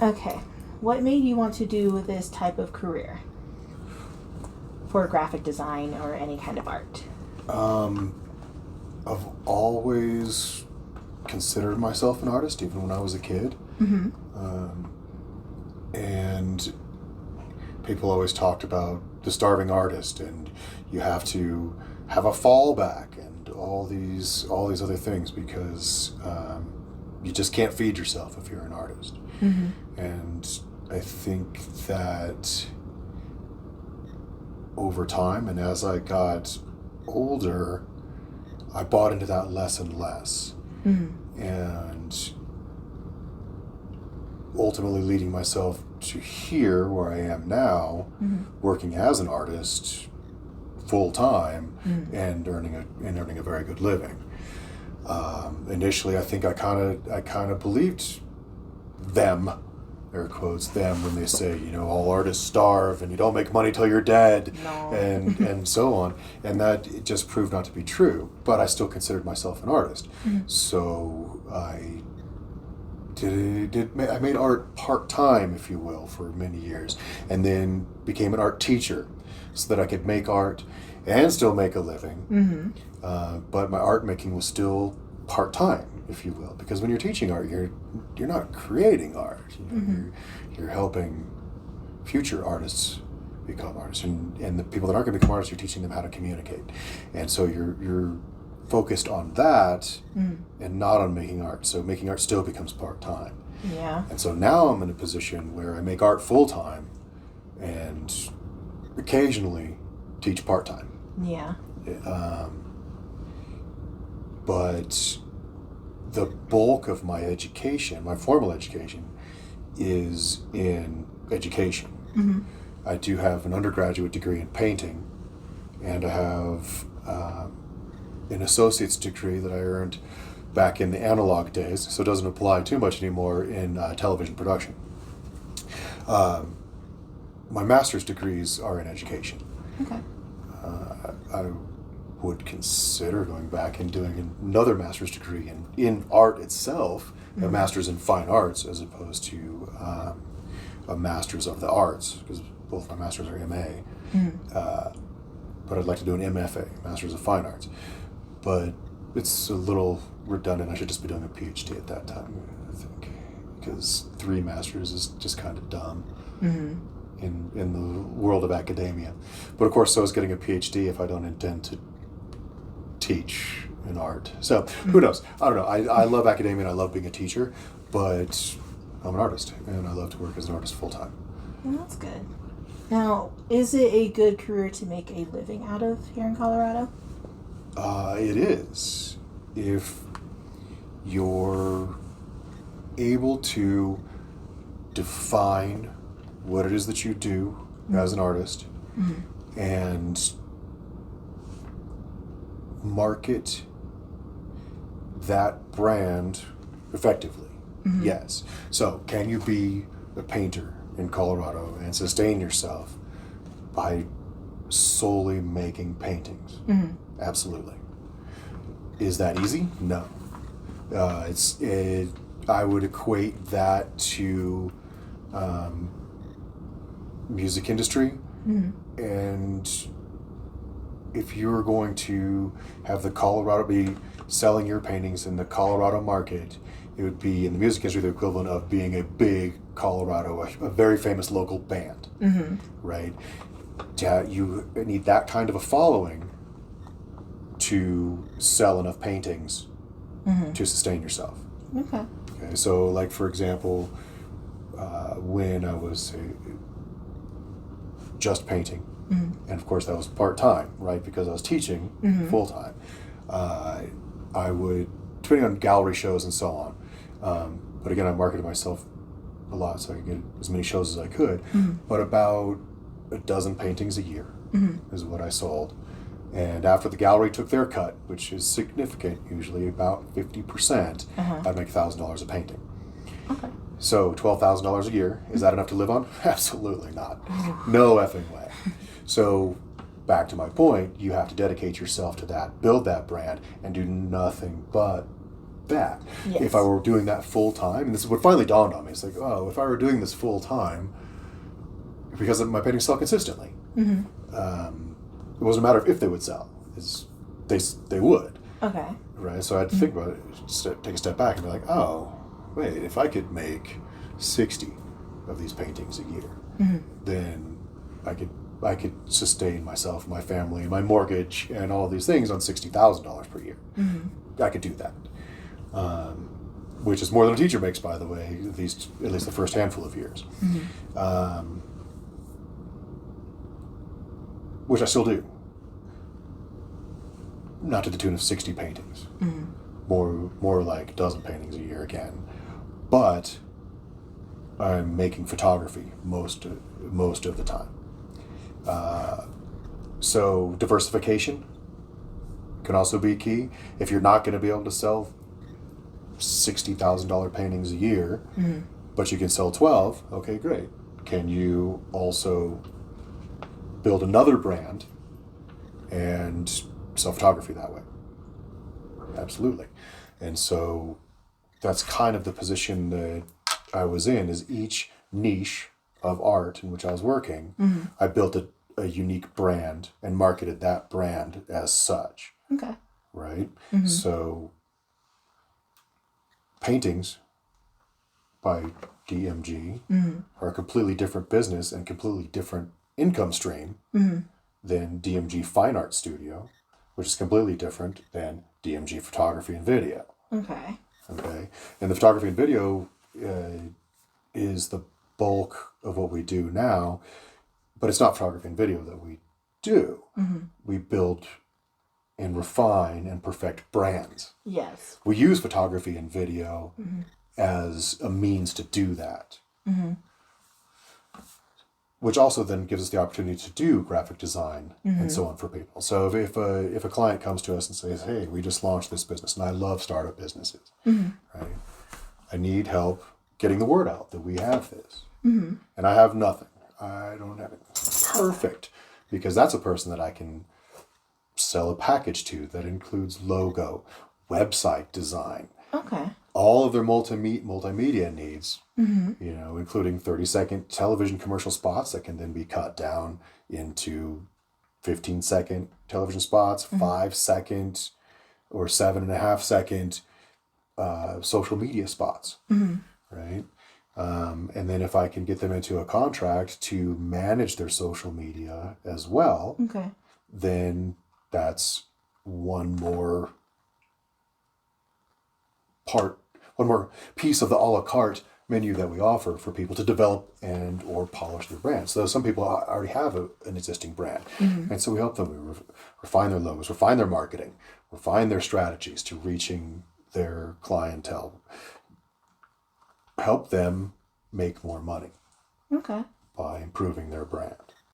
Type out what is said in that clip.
Okay. What made you want to do this type of career for graphic design or any kind of art? I've always considered myself an artist, even when I was a kid. Mm-hmm. And people always talked about the starving artist, and you have to have a fallback, and all these other things, because you just can't feed yourself if you're an artist. Mm-hmm. And I think that over time, and as I got older, I bought into that less and less. Mm-hmm. And ultimately leading myself to here where I am now, Mm-hmm. working as an artist full time, Mm-hmm. and earning a very good living. Initially, I think I kind of believed them, air quotes, them, when they say, all artists starve and you don't make money till you're dead. No. and so on. And that it just proved not to be true. But I still considered myself an artist. Mm-hmm. So I made art part-time, if you will, for many years, and then became an art teacher so that I could make art and still make a living. Mm-hmm. But my art making was still part-time, if you will, because when you're teaching art, you're not creating art. Mm-hmm. You're helping future artists become artists, and the people that aren't going to become artists, you're teaching them how to communicate. And so you're focused on that, and not on making art. So making art still becomes part-time. Yeah. And so now I'm in a position where I make art full-time and occasionally teach part-time. Yeah. But the bulk of my education, my formal education, is in education. Mm-hmm. I do have an undergraduate degree in painting, and I have an associate's degree that I earned back in the analog days, so it doesn't apply too much anymore in television production. My master's degrees are in education. Okay. I would consider going back and doing another master's degree in art itself, a master's in fine arts, as opposed to a master's of the arts, because both my masters are MA. But I'd like to do an MFA, Master's of Fine Arts. But it's a little redundant. I should just be doing a PhD at that time, I think, because 3 masters is just kind of dumb. In the world of academia. But of course, so is getting a PhD if I don't intend to teach in art. So who knows? I don't know. I love academia and I love being a teacher, but I'm an artist and I love to work as an artist full time. Well, that's good. Now, is it a good career to make a living out of here in Colorado? It is. If you're able to define what it is that you do as an artist, and market that brand effectively. Yes. So can you be a painter in Colorado and sustain yourself by solely making paintings? Absolutely. Is that easy? No. I would equate that to music industry, and if you're going to have the Colorado be selling your paintings in the Colorado market, it would be in the music industry the equivalent of being a big Colorado, a very famous local band, right? You need that kind of a following to sell enough paintings to sustain yourself. Okay. So like, for example, when I was just painting, and of course that was part-time, right, because I was teaching full-time, I would, depending on gallery shows and so on, but again, I marketed myself a lot so I could get as many shows as I could, but about a dozen paintings a year is what I sold. And after the gallery took their cut, which is significant, usually about 50%, I'd make $1,000 a painting. Okay. So $12,000 a year, is that enough to live on? Absolutely not. No effing way. So back to my point, you have to dedicate yourself to that, build that brand, and do nothing but that. Yes. If I were doing that full time, and this is what finally dawned on me, it's like, oh, if I were doing this full time, because my paintings sell consistently, it wasn't a matter of if they would sell, they would. Okay. Right, so I had to think about it, take a step back and be like, oh, wait, if I could make 60 of these paintings a year, then I could sustain myself, my family, my mortgage, and all these things on $60,000 per year. I could do that, which is more than a teacher makes, by the way, at least the first handful of years. Which I still do. Not to the tune of 60 paintings. More like a dozen paintings a year again. But I'm making photography most of the time. So diversification can also be key. If you're not going to be able to sell $60,000 paintings a year, but you can sell 12, okay, great. Can you also build another brand and sell photography that way? Absolutely. And so that's kind of the position that I was in, is each niche of art in which I was working, I built a unique brand and marketed that brand as such. Okay. Right? So paintings by DMG are a completely different business and completely different income stream than DMG Fine Art Studio, which is completely different than DMG Photography and Video. Okay. Okay. And the photography and video is the bulk of what we do now, but it's not photography and video that we do. We build and refine and perfect brands. Yes. We use photography and video as a means to do that. Which also then gives us the opportunity to do graphic design and so on for people. So if a client comes to us and says, hey, we just launched this business, and I love startup businesses, right? I need help getting the word out that we have this. And I have nothing. I don't have it. Perfect. Because that's a person that I can sell a package to that includes logo, website design, all of their multimedia needs, including 30-second television commercial spots that can then be cut down into 15-second television spots, 5-second or 7.5-second social media spots, right? And then if I can get them into a contract to manage their social media as well, then that's one more piece of the a la carte menu that we offer for people to develop and or polish their brand. So some people already have an existing brand, and so we help them refine their logos, refine their marketing, refine their strategies to reaching their clientele, help them make more money by improving their brand.